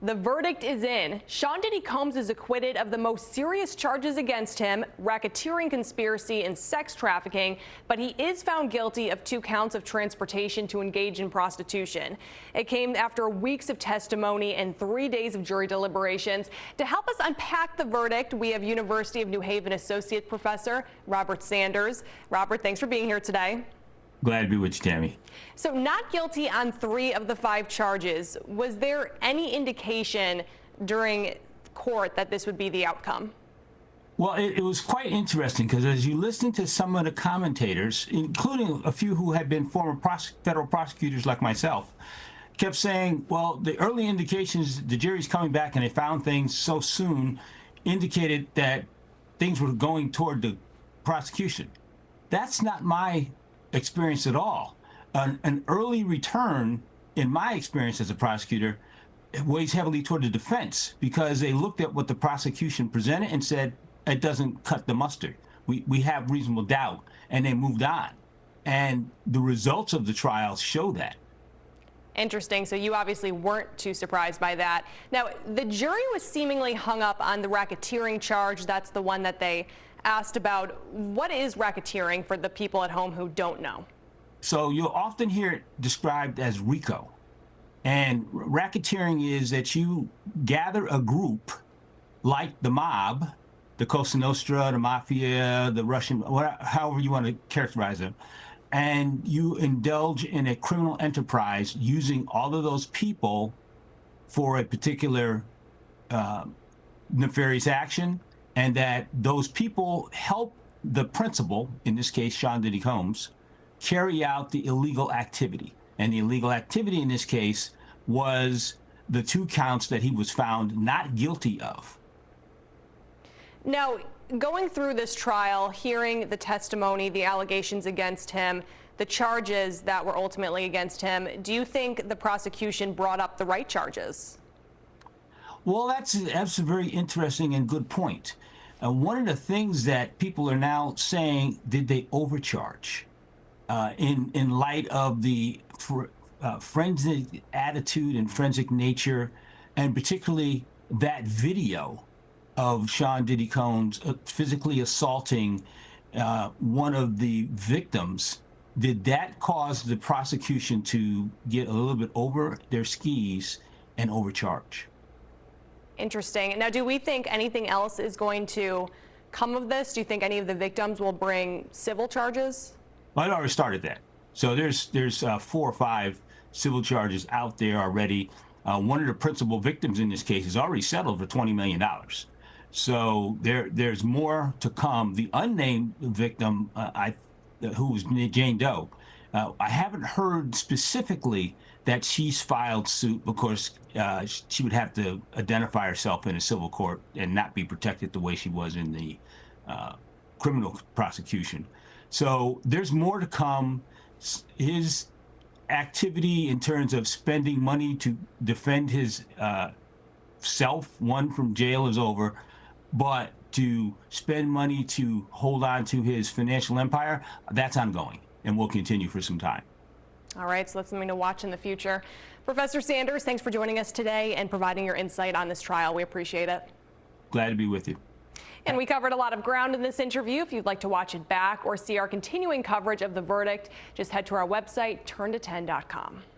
The verdict is in. Sean Diddy Combs is acquitted of the most serious charges against him, racketeering, conspiracy, and sex trafficking, but he is found guilty of 2 counts of transportation to engage in prostitution. It came after weeks of testimony and 3 days of jury deliberations. To help us unpack the verdict, we have University of New Haven Associate Professor Robert Sanders. Robert, thanks for being here today. Glad to be with you, Tammy. So not guilty on 3 of the 5 charges. Was there any indication during court that this would be the outcome? Well, it was quite interesting because as you listen to some of the commentators, including a few who had been former federal prosecutors like myself, kept saying, well, the early indications, the jury's coming back and they found things so soon, indicated that things were going toward the prosecution. That's not my experience at all. An early return, in my experience as a prosecutor, weighs heavily toward the defense because they looked at what the prosecution presented and said, it doesn't cut the mustard. We have reasonable doubt, and they moved on. And the results of the trial show that. Interesting. So you obviously weren't too surprised by that. Now, the jury was seemingly hung up on the racketeering charge. That's the one that they asked about. What is racketeering for the people at home who don't know? So you'll often hear it described as RICO. And racketeering is that you gather a group like the mob, the Cosa Nostra, the Mafia, the Russian, however you want to characterize them, and you indulge in a criminal enterprise using all of those people for a particular nefarious action, and that those people help the principal, in this case Sean Diddy Combs, carry out the illegal activity. And the illegal activity in this case was the 2 counts that he was found not guilty of. Now, going through this trial, hearing the testimony, the allegations against him, the charges that were ultimately against him, do you think the prosecution brought up the right charges? Well, that's a very interesting and good point. One of the things that people are now saying, did they overcharge? In light of the forensic attitude and forensic nature, and particularly that video of Sean Diddy Combs physically assaulting one of the victims, did that cause the prosecution to get a little bit over their skis and overcharge? Interesting. Now, do we think anything else is going to come of this? Do you think any of the victims will bring civil charges? Well, it already started that. So there's 4 or 5 civil charges out there already. One of the principal victims in this case is already settled for $20 million. So there's more to come. The unnamed victim, who was Jane Doe, I haven't heard specifically that she's filed suit because she would have to identify herself in a civil court and not be protected the way she was in the criminal prosecution. So there's more to come. His activity in terms of spending money to defend his self, one, from jail, is over, but to spend money to hold on to his financial empire, that's ongoing and will continue for some time. All right, so that's something to watch in the future. Professor Sanders, thanks for joining us today and providing your insight on this trial. We appreciate it. Glad to be with you. And we covered a lot of ground in this interview. If you'd like to watch it back or see our continuing coverage of the verdict, just head to our website, turnto10.com.